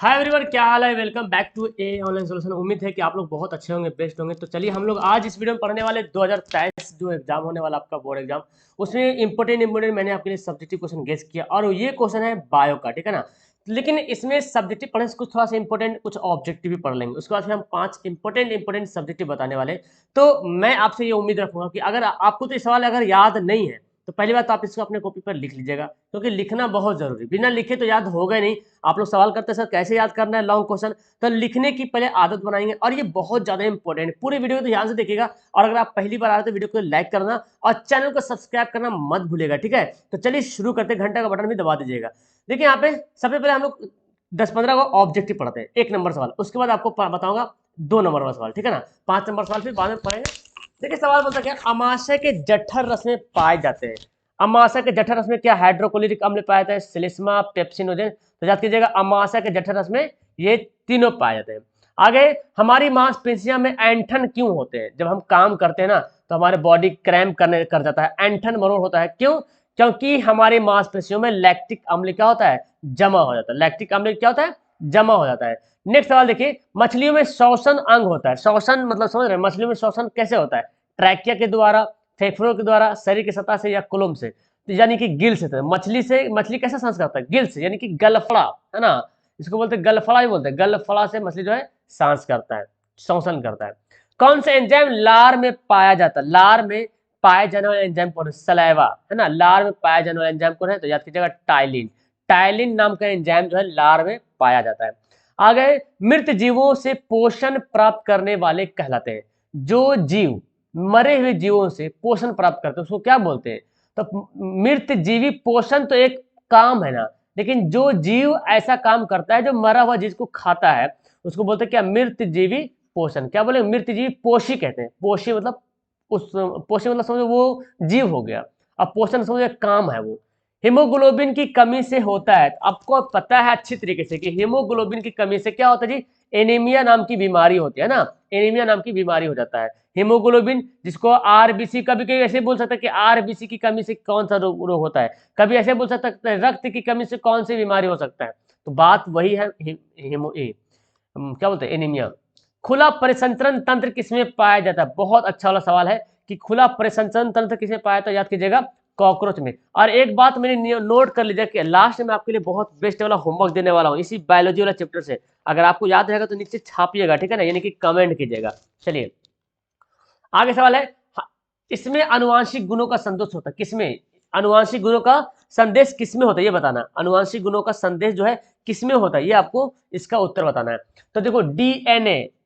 Hi everyone, क्या हाल है। Welcome back to a online solution. उम्मीद है कि आप लोग बहुत अच्छे होंगे, बेस्ट होंगे। तो चलिए हम लोग आज इस वीडियो में पढ़ने वाले 2023 जो एग्जाम होने वाला आपका बोर्ड एग्जाम, उसमें इंपोर्टेंट मैंने आपके लिए सब्जेक्टिव क्वेश्चन गेस किया और ये क्वेश्चन है बायो का, ठीक है ना। लेकिन इसमें सब्जेक्टिव पढ़ने से कुछ थोड़ा सा इंपॉर्टेंट कुछ ऑब्जेक्टिव भी पढ़ लेंगे। उसके बाद फिर हम 5 इंपॉर्टेंट सब्जेक्टिव बताने वाले। तो मैं आपसे ये उम्मीद रखूंगा कि अगर आपको तो ये सवाल अगर याद नहीं है तो पहली बात तो आप इसको अपने कॉपी पर लिख लीजिएगा, क्योंकि लिखना बहुत जरूरी। बिना लिखे तो याद होगा ही नहीं। आप लोग सवाल करते सर कैसे याद करना है लॉन्ग क्वेश्चन, तो लिखने की पहले आदत बनाएंगे और ये बहुत ज्यादा इंपॉर्टेंट है। पूरे वीडियो को ध्यान से देखिएगा और अगर आप पहली बार आ रहे तो वीडियो को लाइक करना और चैनल को सब्सक्राइब करना मत भूलिएगा, ठीक है। तो चलिए शुरू करते, घंटा का बटन भी दबा दीजिएगा। देखिए यहाँ पे सबसे पहले हम लोग 10-15 को ऑब्जेक्टिव पढ़ते हैं, 1 नंबर सवाल। उसके बाद आपको बताऊंगा 2 नंबर वाला सवाल, ठीक है ना। 5 नंबर सवाल फिर बाद में पढ़ेंगे। देखिए सवाल बोलता क्या, अमाशय के जठर रस में पाए जाते हैं। अमाशय के जठर रस में क्या हाइड्रोक्लोरिक अम्ल पाया जाता है, सिलिस्मा, पेप्सिनोजेन। तो याद कीजिएगा अमाशय के जठर रस में ये तीनों पाए जाते हैं। आगे, हमारी मांसपेशियां में ऐंठन क्यों होते हैं। जब हम काम करते हैं ना तो हमारे बॉडी क्रैम्प करने कर जाता है, ऐंठन मरोड़ होता है। क्यों? क्योंकि हमारी मांसपेशियों में लैक्टिक अम्ल क्या होता है, जमा हो जाता है। लैक्टिक अम्ल क्या होता है, जमा हो जाता है। नेक्स्ट सवाल देखिए, मछलियों में श्वसन अंग होता है। श्वसन मतलब समझ रहे हैं, मछलियों में श्वसन कैसे होता है, ट्रैकिया के द्वारा, फेफड़ों के द्वारा, शरीर की सतह से या कुलुम से। तो यानी कि गिल से। तो मछली कैसे सांस करता है, गिल से, यानी कि गलफड़ा, है ना। इसको बोलते हैं गलफड़ा ही बोलते हैं। गलफड़ा से मछली जो है सांस करता है, श्वसन करता है। कौन सा एंजाइम लार में पाया जाता है, लार में पाए जाने वाला एंजाइम कौन है, सलाइवा, है ना। लार में पाया जाने वाला एंजाइम कौन है, तो याद कीजिएगा टाइलिन। टाइलिन नाम का एंजाइम जो है लार में पाया जाता है। आगे, मृत जीवों से पोषण प्राप्त करने वाले कहलाते हैं। जो जीव मरे हुए जीवों से पोषण प्राप्त करते हैं उसको क्या बोलते हैं। तो मृत जीवी पोषण तो एक काम है ना, लेकिन जो जीव ऐसा काम करता है जो मरा हुआ जिसको खाता है उसको बोलते हैं क्या, मृत जीवी पोषण। क्या बोले, मृत जीवी पोषी कहते हैं। पोषी मतलब उस पोषी मतलब समझो वो जीव हो गया, अब पोषण समझो एक काम है वो। हीमोग्लोबिन की कमी से होता है। आपको पता है अच्छी तरीके से कि हीमोग्लोबिन की कमी से क्या होता है जी, एनीमिया नाम की बीमारी होती है ना। एनीमिया नाम की बीमारी हो जाता है। हीमोग्लोबिन जिसको आरबीसी, कभी कभी ऐसे बोल सकता है कि आरबीसी की कमी से कौन सा रोग होता है, कभी ऐसे बोल सकता है रक्त की कमी से कौन सी बीमारी हो सकता है। तो बात वही है, क्या बोलते हैं, एनीमिया। खुला परिसंचरण तंत्र किसमें पाया जाता है, बहुत अच्छा वाला सवाल है कि खुला परिसंचरण तंत्र किसमें पाया जाता है। याद कीजिएगा कॉकरोच में। और एक बात मैंने नोट कर लीजिए कि लास्ट में आपके लिए बहुत बेस्ट वाला होमवर्क देने वाला हूँ इसी बायोलॉजी वाला चैप्टर से। अगर आपको याद रहेगा तो नीचे छापिएगा, ठीक है ना, यानी कि कमेंट कीजिएगा। चलिए आगे सवाल है, इसमें अनुवांशिक गुणों का संदेश होता है किसमें, अनुवांशिक गुणों का संदेश किसमें होता है ये बताना। अनुवांशिक गुणों का संदेश जो है किसमें होता है, ये आपको इसका उत्तर बताना है। तो देखो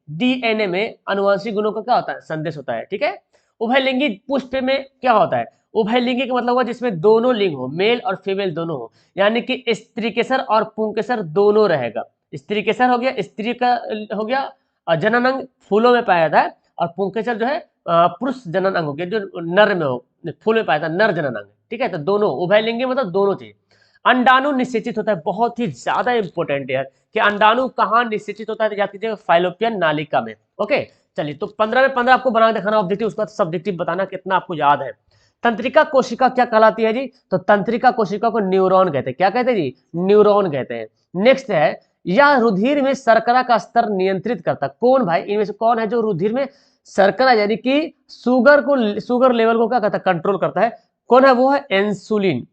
डीएनए में अनुवांशिक गुणों का क्या होता है, संदेश होता है, ठीक है। उभयलिंगी पुष्प में क्या होता है, उभयलिंगी का मतलब हुआ जिसमें दोनों लिंग हो, मेल और फीमेल दोनों हो, यानी कि स्त्रीकेसर और पुंकेसर दोनों रहेगा। स्त्रीकेसर हो गया, स्त्री का हो गया, और जनन अंग फूलों में पाया जाता है, और पुंकेसर जो है पुरुष जनन अंग हो गया, जो नर में हो, फूल में पाया जाता है, नर जनन अंग, ठीक है। तो दोनों उभयलिंगी मतलब दोनों चीज। अंडाणु निषेचित होता है, बहुत ही ज्यादा इंपॉर्टेंट है कि अंडाणु कहाँ निषेचित होता है, तो याद कीजिएगा फाइलोपियन नालिका में। ओके चलिए, तो 15 में 15 आपको बना दिखाना ऑब्जेक्टिव, उसका सब्जेक्टिव बताना कितना आपको याद है। तंत्रिका कोशिका क्या कहलाती है जी, तो तंत्रिका कोशिका को न्यूरॉन कहते हैं। क्या कहते हैं जी, न्यूरॉन कहते हैं। नेक्स्ट है, यह रुधिर में शर्करा का स्तर नियंत्रित करता है। कौन भाई, इनमें से कौन है जो रुधिर में शर्करा यानी कि शुगर लेवल को क्या करता है, कंट्रोल करता है। कौन है, वो है इंसुलिन,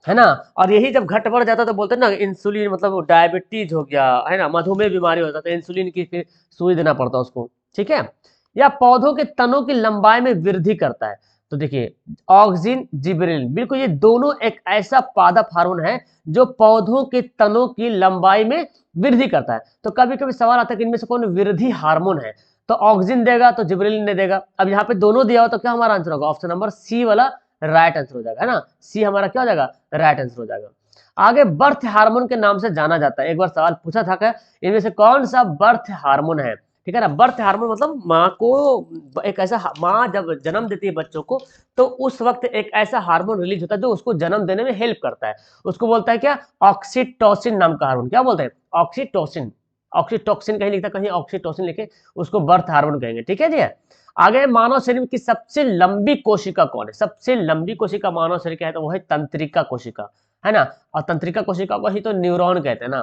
है ना। और यही जब घट बढ़ जाता है तो बोलते हैं ना इंसुलिन, मतलब डायबिटीज हो गया, है ना, मधुमेह बीमारी हो जाता है, इंसुलिन की फिर सुई देना पड़ता है उसको, ठीक है। या पौधों के तनों की लंबाई में वृद्धि करता है। तो देखिए ऑक्सिन जिबरेलिन, बिल्कुल ये दोनों एक ऐसा पादप हार्मोन है जो पौधों के तनों की लंबाई में वृद्धि करता है। तो कभी कभी सवाल आता है कि इनमें से कौन वृद्धि हार्मोन है, तो ऑक्सिन देगा तो जिबरेलिन ने देगा। अब यहाँ पे दोनों दिया हो तो क्या हमारा आंसर होगा, ऑप्शन नंबर सी वाला राइट आंसर हो जाएगा, है ना। सी हमारा क्या हो जाएगा, राइट आंसर हो जाएगा। आगे, बर्थ हार्मोन के नाम से जाना जाता है। एक बार सवाल पूछा था क्या, इनमें से कौन सा बर्थ हार्मोन है, ठीक है ना। बर्थ हार्मोन मतलब माँ को एक ऐसा, माँ जब जन्म देती है बच्चों को तो उस वक्त एक ऐसा हार्मोन रिलीज होता है जो उसको जन्म देने में हेल्प करता है। उसको बोलता है क्या, ऑक्सीटोसिन नाम का हार्मोन। क्या बोलते हैं, ऑक्सीटोसिन। ऑक्सीटोसिन कहीं लिखता, कहीं ऑक्सीटोसिन लिखे, उसको बर्थ हार्मोन कहेंगे, ठीक है जी। आगे, मानव शरीर की सबसे लंबी कोशिका कौन है, सबसे लंबी कोशिका मानव शरीर का है तो वो है तंत्रिका कोशिका, है ना, और तंत्रिका कोशिका को ही तो न्यूरॉन कहते हैं ना।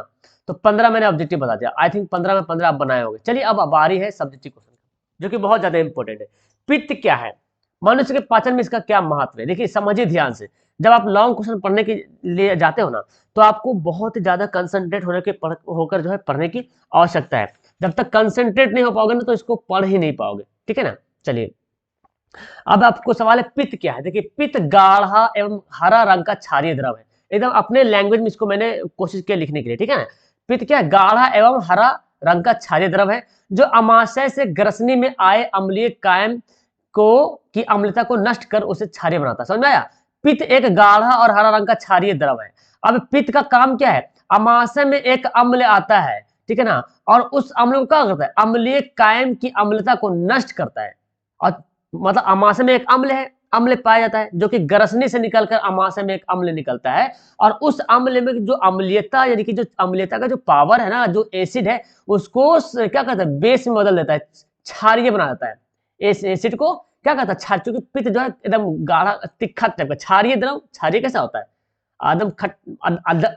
तो 15 मैंने ऑब्जेक्टिव बता दिया, आई थिंक 15 में 15 आप बनाए होंगे। चलिए अब बारी है सब्जेक्टिव क्वेश्चन, जो कि बहुत ज्यादा इंपॉर्टेंट है। पित्त क्या है, मनुष्य के पाचन में इसका क्या महत्व है। देखिए समझिए ध्यान से, जब आप लॉन्ग क्वेश्चन पढ़ने के लिए जाते हो ना, तो आपको बहुत ज्यादा कंसंट्रेट होकर जो है पढ़ने की आवश्यकता है। जब तक कंसंट्रेट नहीं हो पाओगे ना, तो इसको पढ़ ही नहीं पाओगे, ठीक है ना। चलिए अब आपको सवाल है पित्त क्या है। देखिए पित्त गाढ़ा एवं हरा रंग का क्षारीय द्रव है। एकदम अपने लैंग्वेज में इसको मैंने कोशिश किया लिखने के लिए, ठीक है ना। पित्त क्या है, गाढ़ा एवं हरा रंग का क्षारीय द्रव है, जो अमाशय से ग्रसनी में आए अम्लीय कायम को की अम्लता को नष्ट कर उसे क्षारीय बनाता है। समझ में आया। पित्त एक गाढ़ा और हरा रंग का क्षारीय द्रव है। अब पित्त का काम क्या है, अमाशय में एक अम्ल आता है, ठीक है ना, और उस अम्ल को क्या करता है, अम्लीय कायम की अम्लता को नष्ट करता है। और मतलब अमाशय में एक अम्ल है, अम्ल पाया जाता है, जो कि ग्रसनी से निकलकर अमाशय में एक अम्ल निकलता है, और उस अम्ल में जो अम्लीयता यानी कि जो अम्लीयता का जो पावर है ना, जो एसिड है, उसको क्या कहता है, बेस में बदल देता है, क्षारीय बना देता है। इस एसिड को क्या कहता है, क्षार, क्योंकि पित्त जो है एकदम गाढ़ा तिखा टाइप का, क्षारीय द्रव, क्षारीय कैसा होता है, एकदम खट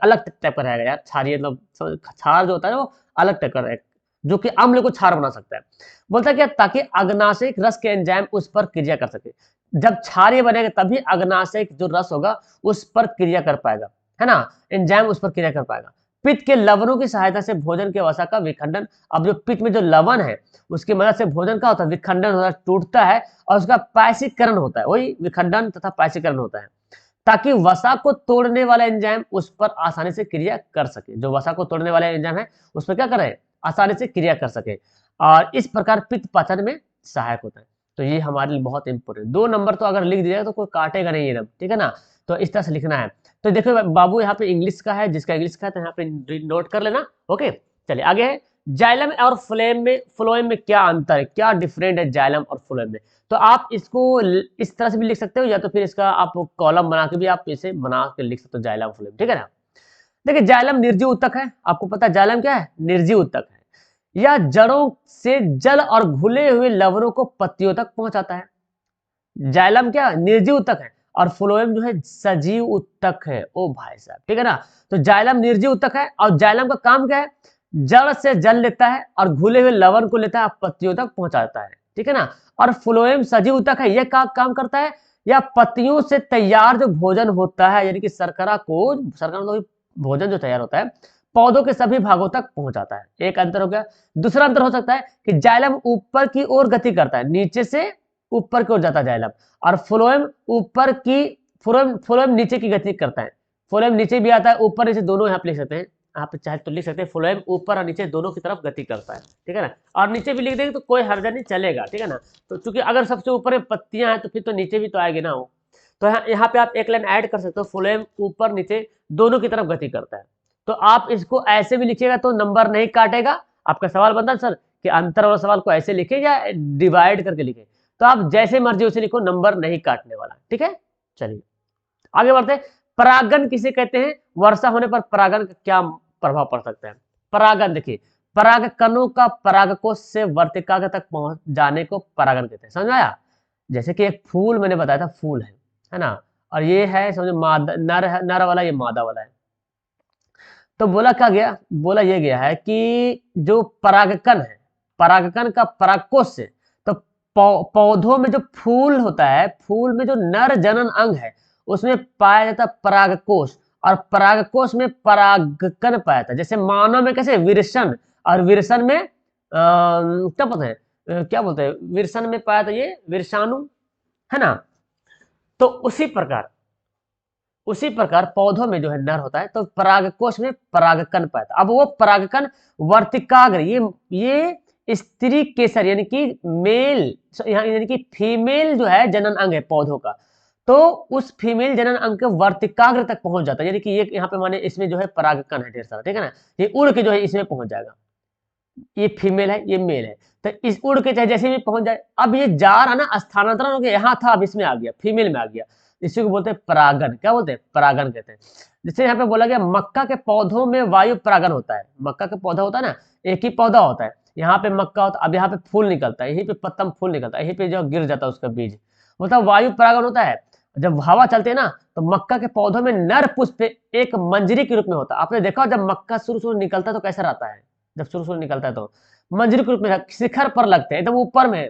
अलग टाइप का रहेगा यार, क्षारीय मतलब क्षार जो होता है वो अलग टाइप का रहेगा, जो कि अम्ल को क्षार बना सकता है। बोलता क्या, ताकि अग्नाशयिक रस के एंजाइम उस पर क्रिया कर सके। जब क्षारीय बनेगा तभी अग्नाशयिक जो रस होगा उस पर क्रिया कर पाएगा, है ना, एंजाइम उस पर क्रिया कर पाएगा। पित्त के लवणों की सहायता से भोजन के वसा का विखंडन। अब जो पित्त में जो लवण है उसकी मदद से भोजन का होता है, विखंडन होता है, टूटता है, और उसका पायसीकरण होता है, वही विखंडन तथा पायसीकरण होता है, ताकि वसा को तोड़ने वाला एंजाइम उस पर आसानी से क्रिया कर सके। जो वसा को तोड़ने वाला एंजाइम है उस पर क्या करे, आसानी से क्रिया कर सके, और इस प्रकार पित्त पाचन में सहायक होता है। तो ये हमारे लिए बहुत इंपॉर्टेंट, 2 नंबर तो अगर लिख दिया तो कोई काटेगा नहीं एकदम, ठीक है ना। तो इस तरह से लिखना है। तो देखो बाबू यहाँ पे इंग्लिश का है, जिसका इंग्लिश का है तो यहाँ पे नोट कर लेना। ओके चलिए आगे है, जाइलम और फ्लोएम में क्या अंतर है, क्या डिफरेंट है जाइलम और फ्लोएम में। तो आप इसको इस तरह से भी लिख सकते हो, या तो फिर इसका आप कॉलम बना के भी आप इसे बना के लिख सकते हो, जाइलम फ्लोएम, ठीक है ना। देखिए जाइलम निर्जीव ऊतक है, आपको पता है जाइलम क्या है, निर्जीव ऊतक है। यह जड़ों से जल और घुले हुए लवणों को पत्तियों तक पहुंचाता है। जाइलम क्या निर्जीव ऊतक है, और फ्लोएम जो है सजीव ऊतक है। ओ भाई साहब, ठीक है ना। तो जाइलम निर्जीव ऊतक है, और जाइलम का काम क्या है, जड़ से जल लेता है और घुले हुए लवण को लेता है, पत्तियों तक पहुंचाता है, ठीक है ना। और फ्लोएम सजीव ऊतक है, यह काम करता है, या पत्तियों से तैयार जो भोजन होता है, यानी कि शर्करा मतलब भोजन जो तैयार होता है, पौधों के सभी भागों तक पहुंचाता है। एक अंतर हो गया। दूसरा अंतर हो सकता है कि जाइलम ऊपर की ओर गति करता है, नीचे से ऊपर की ओर जाता है जाइलम, और फ्लोएम नीचे की गति करता है। फ्लोएम नीचे भी आता है, ऊपर नीचे दोनों यहाँ पे लिख सकते हैं, यहाँ पे चाहे तो लिख सकते हैं, फ्लोएम ऊपर और नीचे दोनों की तरफ गति करता है, ठीक है ना। और नीचे भी लिख देंगे तो कोई हर्जा नहीं चलेगा, ठीक है ना। तो चूंकि अगर सबसे ऊपर में पत्तियां हैं तो फिर तो नीचे भी तो आएगी ना वो। तो यहाँ पे आप एक लाइन ऐड कर सकते हो, फ्लोएम ऊपर नीचे दोनों की तरफ गति करता है। तो आप इसको ऐसे भी लिखिएगा तो नंबर नहीं काटेगा। आपका सवाल बनता है सर कि अंतर वाला सवाल को ऐसे लिखे या डिवाइड करके लिखे, तो आप जैसे मर्जी उसे लिखो, नंबर नहीं काटने वाला, ठीक है। चलिए आगे बढ़ते हैं। परागन किसे कहते हैं, वर्षा होने पर परागन का क्या प्रभाव पड़ सकता है। परागन देखिए, परागकणों का परागकोश से वर्तिका तक पहुंच जाने को परागन कहते हैं। समझ आया। जैसे कि एक फूल मैंने बताया था, फूल है ना, और ये है समझो मादा, नर वाला, ये मादा वाला है। तो बोला क्या गया, बोला ये गया है कि जो परागकण है, परागकण का परागकोश से, तो पौधों में जो फूल होता है, फूल में जो नर जनन अंग है उसमें पाया जाता है परागकोश, और परागकोश में परागकण पाया जाता है। जैसे मानव में कैसे विरसन, और विरसन में क्या बोलते हैं, क्या बोलते हैं, विरसन में पाया था ये विरसाणु, है ना। तो उसी प्रकार पौधों में जो है नर होता है, तो परागकोश में परागकण पाता है। अब वो परागकण वर्तिकाग्र, ये स्त्री केसर यानी कि मेल, यानी कि फीमेल जो है जनन अंग है पौधों का, तो उस फीमेल जनन अंग के वर्तिकाग्र तक पहुंच जाता है। यानी कि ये यहाँ पे माने इसमें जो है परागकण है ढेर सारा, ठीक है ना, ये उड़ के जो है इसमें पहुंच जाएगा। ये फीमेल है, ये मेल है, तो इस उड़ के चाहे जैसे भी पहुंच जाए। अब ये जा रहा ना, स्थानांतरण हो गया, यहाँ था अब इसमें आ गया, फीमेल में आ गया। इसी को बोलते हैं परागन। क्या बोलते हैं, परागन कहते हैं। जैसे यहाँ पे बोला गया मक्का के पौधों में वायु परागन होता है। मक्का का पौधा होता है ना, एक ही पौधा होता है, यहाँ पे मक्का होता है, अब यहाँ पे फूल निकलता है, यहीं पे पत्तम फूल निकलता है, यहीं पे जो गिर जाता है उसका बीज, मतलब वायु परागन होता है। जब हवा चलती है ना तो मक्का के पौधों में नर पुष्प एक मंजरी के रूप में होता है। आपने देखा जब मक्का शुरू शुरू निकलता है तो कैसा रहता है, जब शुरू शुरू निकलता है तो मंजरी के रूप में शिखर पर लगते हैं, एकदम ऊपर में।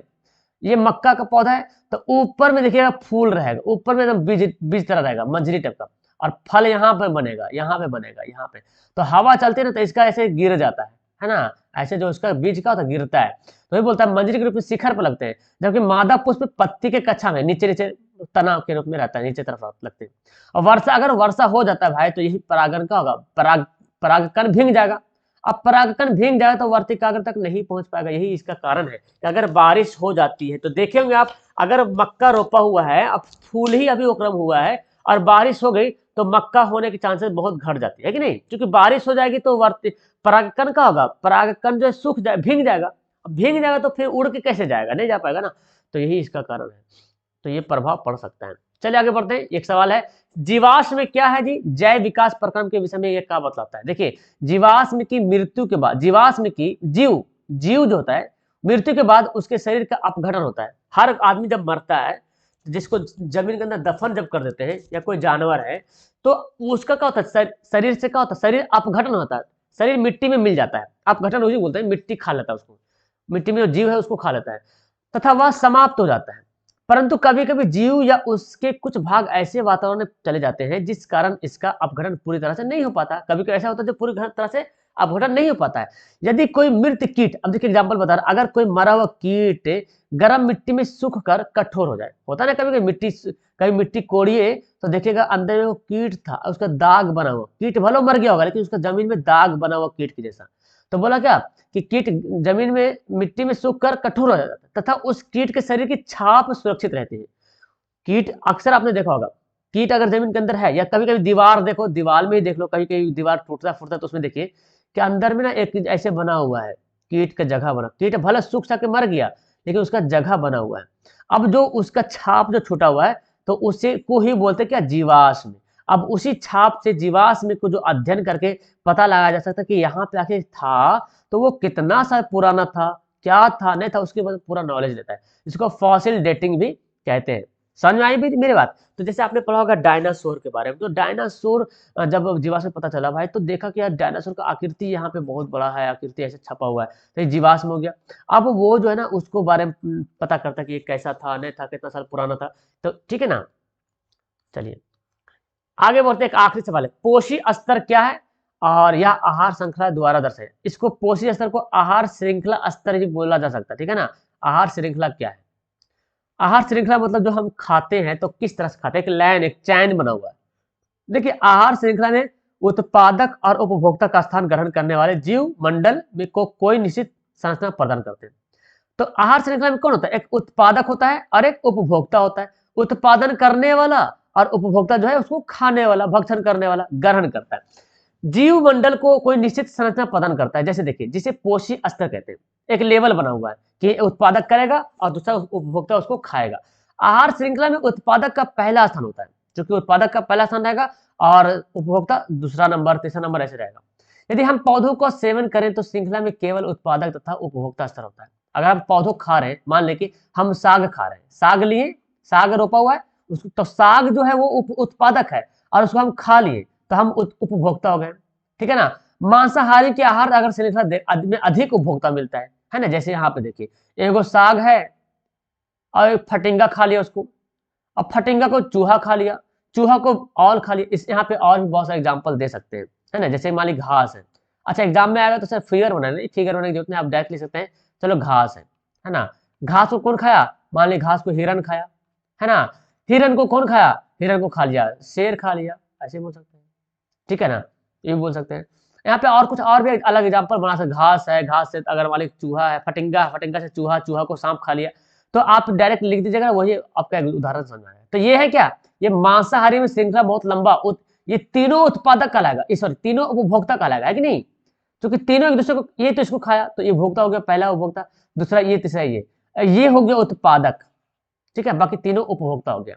ये मक्का का पौधा है तो ऊपर में देखिएगा फूल रहेगा, ऊपर में एकदम बीज बीज तरह रहेगा, मंजरी टाइप का, और फल यहाँ पे बनेगा, यहाँ पे बनेगा, यहाँ पे। तो हवा चलती है ना तो इसका ऐसे गिर जाता है ना, ऐसे जो उसका बीज का होता है गिरता है, तो ये बोलता है मंजरी के रूप में शिखर पर लगते हैं। जबकि मादा पुष्प पत्ती के कक्षा में नीचे नीचे तनाव के रूप में रहता है, नीचे तरफ लगते हैं। और वर्षा, अगर वर्षा हो जाता है भाई तो यही परागण का होगा, परागकण भींग जाएगा। अब परागकण भींग जाएगा तो वर्तिकाग्र तक नहीं पहुंच पाएगा। यही इसका कारण है कि अगर बारिश हो जाती है तो देखे होंगे आप, अगर मक्का रोपा हुआ है, अब फूल ही अभी उक्रम हुआ है और बारिश हो गई तो मक्का होने के चांसेस बहुत घट जाती है कि नहीं, क्योंकि बारिश हो जाएगी तो परागकण का होगा, परागकण जो है सूख जाए, भींग जाएगा। अब भींग जाएगा तो फिर उड़ के कैसे जाएगा, नहीं जा पाएगा ना, तो यही इसका कारण है। तो ये प्रभाव पड़ सकता है। चलिए आगे बढ़ते हैं। एक सवाल है, जीवाश्म में क्या है जी, जैव विकास प्रक्रम के विषय में ये क्या बतलाता है। देखिए, जीवाश्म की मृत्यु के बाद, जीवाश्म की जीव जीव जो होता है मृत्यु के बाद उसके शरीर का अपघटन होता है। हर आदमी जब मरता है, जिसको जमीन के अंदर दफन जब कर देते हैं या कोई जानवर है, तो उसका क्या होता है, शरीर से क्या होता है, शरीर अपघटन होता है, शरीर मिट्टी में मिल जाता है। अपघटन उसी बोलते हैं, मिट्टी खा लेता है उसको, मिट्टी में जो जीव है उसको खा लेता है, तथा वह समाप्त हो जाता है। परंतु कभी कभी जीव या उसके कुछ भाग ऐसे वातावरण में चले जाते हैं जिस कारण इसका अपघटन पूरी तरह से नहीं हो पाता। कभी कभी ऐसा होता है जो पूरी तरह से अपघटन नहीं हो पाता है। यदि कोई मृत कीट, अब देखिए एग्जांपल बता रहा, अगर कोई मरा हुआ कीट गर्म मिट्टी में सूख कर कठोर हो जाए, होता है ना कभी कभी मिट्टी कोड़िए तो देखिएगा अंदर में वो कीट था, उसका दाग बना हुआ, कीट भले मर गया होगा लेकिन उसका जमीन में दाग बना हुआ कीट के जैसा। तो बोला क्या कि कीट जमीन में मिट्टी में सूख कर कठोर हो जाता है तथा उस कीट के शरीर की छाप सुरक्षित रहती है। कीट अक्सर आपने देखा होगा, कीट अगर जमीन के अंदर है, या कभी कभी दीवार देखो, दीवार में ही देख लो, कभी कभी दीवार टूटता फूटता तो उसमें देखिए कि अंदर में ना एक ऐसे बना हुआ है, कीट का जगह बना, कीट भले सूख सा के मर गया लेकिन उसका जगह बना हुआ है। अब जो उसका छाप जो छूटा हुआ है तो उसे को ही बोलते क्या, जीवाश्म। अब उसी छाप से जीवाश्म को जो अध्ययन करके पता लगाया जा सकता है कि यहाँ पे आखिर था तो वो कितना सा पुराना था, क्या था नहीं था, उसके बाद पूरा नॉलेज लेता है। इसको फॉसिल डेटिंग भी कहते हैं। समझ में आई भी मेरी बात। तो जैसे आपने पढ़ा होगा डायनासोर के बारे में, तो डायनासोर जब जीवाश्म पता चला भाई तो देखा कि यार डायनासोर का आकृति यहाँ पे बहुत बड़ा है, आकृति ऐसे छपा हुआ है, तो ये जीवाश्म हो गया। अब वो जो है ना उसको बारे में पता करता कि ये कैसा था, नहीं था, कितना साल पुराना था। तो ठीक है ना, चलिए आगे बढ़ते एक आखिरी सवाल है, पोषी स्तर क्या है और यह आहार श्रृंखला द्वारा दर्शाए। इसको पोषी स्तर को आहार श्रृंखला स्तर भी बोला जा सकता है, ठीक है ना। आहार श्रृंखला क्या है, आहार श्रृंखला मतलब जो हम खाते हैं तो किस तरह से खाते हैं, एक लाइन एक चैन बना हुआ है। देखिए आहार श्रृंखला में उत्पादक और उपभोक्ता का स्थान ग्रहण करने वाले जीव मंडल में को कोई निश्चित संरचना प्रदान करते हैं। तो आहार श्रृंखला में कौन होता है, एक उत्पादक होता है और एक उपभोक्ता होता है। उत्पादन करने वाला और उपभोक्ता जो है उसको खाने वाला, भक्षण करने वाला, ग्रहण करता है। जीव मंडल को कोई निश्चित संरचना प्रदान करता है, जैसे देखिए जिसे पोषी स्तर कहते हैं, एक लेवल बना हुआ है कि उत्पादक करेगा और दूसरा उपभोक्ता उसको खाएगा। आहार श्रृंखला में उत्पादक का पहला स्थान होता है, जो कि उत्पादक का पहला स्थान रहेगा और उपभोक्ता दूसरा नंबर, तीसरा नंबर ऐसे रहेगा। यदि हम पौधों का सेवन करें तो श्रृंखला में केवल उत्पादक तथा उपभोक्ता स्तर होता है। अगर हम पौधों खा रहे हैं, मान लें कि हम साग खा रहे हैं, साग लिए, साग रोपा हुआ है उसको, तो साग जो है वो उत्पादक है और उसको हम खा लिए तो हम उपभोक्ता हो गए, ठीक है ना। मांसाहारी के आहार अगर श्रृंखला में अधिक उपभोक्ता मिलता है ना, जैसे यहाँ पे देखिए एगो साग है और फटिंगा खा लिया उसको, अब फटिंगा को चूहा खा लिया, चूहा को औल खा लिया। इस यहाँ पे और भी बहुत सारे एग्जाम्पल दे सकते हैं, है ना, जैसे मान ली घास है। अच्छा एग्जाम में आएगा तो सर फिगर बनाना, फिगर बनाने की जरूरत नहीं, आप डायरेक्ट लिख सकते हैं, चलो घास है ना। घास को कौन खाया, मान ली घास को हिरन खाया, है ना। हिरन को कौन खाया, हिरन को खा लिया शेर खा लिया, ऐसे बोल सकते हैं, ठीक है ना, ये बोल सकते हैं। यहाँ पे और कुछ और भी अलग एग्जाम्पल बना सकते, घास है, घास से अगर मान ली चूहा है, फटिंगा, फटिंगा से चूहा, चूहा को सांप खा लिया, तो आप डायरेक्ट लिख दीजिएगा, वही आपका उदाहरण समझ में आएगा। तो ये है क्या, ये मांसाहारी में श्रृंखला बहुत लंबा, ये तीनों उत्पादक कहलाएगा, सॉरी तीनों उपभोक्ता कहलाएगा, है कि नहीं, क्योंकि तीनों एक दूसरे को, ये तो इसको खाया तो ये भोक्ता हो गया, पहला उपभोक्ता, दूसरा ये, तीसरा ये हो गया उत्पादक, ठीक है, बाकी तीनों उपभोक्ता हो गया।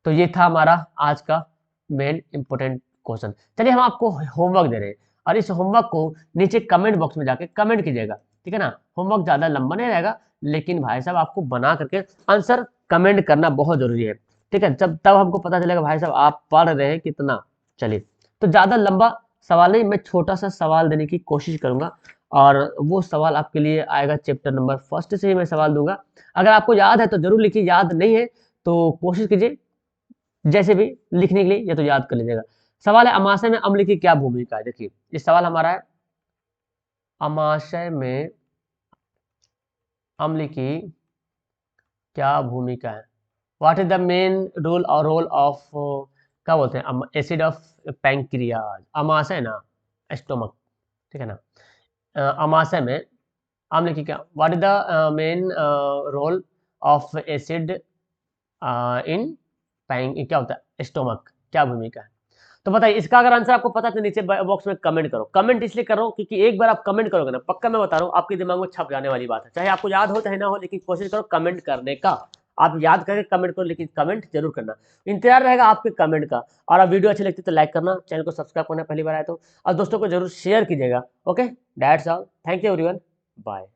तो ये था हमारा आज का मेन इंपोर्टेंट क्वेश्चन। चलिए हम आपको होमवर्क दे रहे हैं और इस होमवर्क को नीचे कमेंट बॉक्स में जाके कमेंट कीजिएगा, ठीक है ना। होमवर्क ज्यादा लंबा नहीं रहेगा लेकिन भाई साहब आपको बना करके आंसर कमेंट करना बहुत जरूरी है। ठीक है, जब तब हमको पता चलेगा भाई साहब आप पढ़ रहे हैं कितना। चलिए, तो ज़्यादा लंबा सवाल नहीं, मैं छोटा सा सवाल देने की कोशिश करूंगा, और वो सवाल आपके लिए आएगा चैप्टर नंबर 1 से ही मैं सवाल दूंगा। अगर आपको याद है तो जरूर लिखिए, याद नहीं है तो कोशिश कीजिए जैसे भी लिखने के लिए, या तो याद कर लीजिएगा। सवाल है, अमाशय में अम्ल की क्या भूमिका है। देखिए ये सवाल हमारा है, अमाशय में अम्ल की क्या भूमिका है। What is the main role of, क्या बोलते हैं, एसिड ऑफ पैंक्रियाज, अमाशय ना, स्टोमक, ठीक है ना। अमाशय में अम्ल की क्या, what is the main role of acid in पैंक, क्या होता है, स्टोमक, क्या भूमिका है। तो बताइए इसका अगर आंसर आपको पता है तो नीचे बॉक्स में कमेंट करो। कमेंट इसलिए कर रहा हूँ क्योंकि एक बार आप कमेंट करोगे ना, पक्का मैं बता रहा हूँ आपके दिमाग में छप जाने वाली बात है, चाहे आपको याद हो चाहे ना हो, लेकिन कोशिश करो कमेंट करने का। आप याद करके कमेंट करो, लेकिन कमेंट जरूर करना, इंतजार रहेगा आपके कमेंट का। और आप वीडियो अच्छी लगती है तो लाइक करना, चैनल को सब्सक्राइब करना पहली बार आए तो, और दोस्तों को जरूर शेयर कीजिएगा। Okay, that's all, thank you everyone, bye.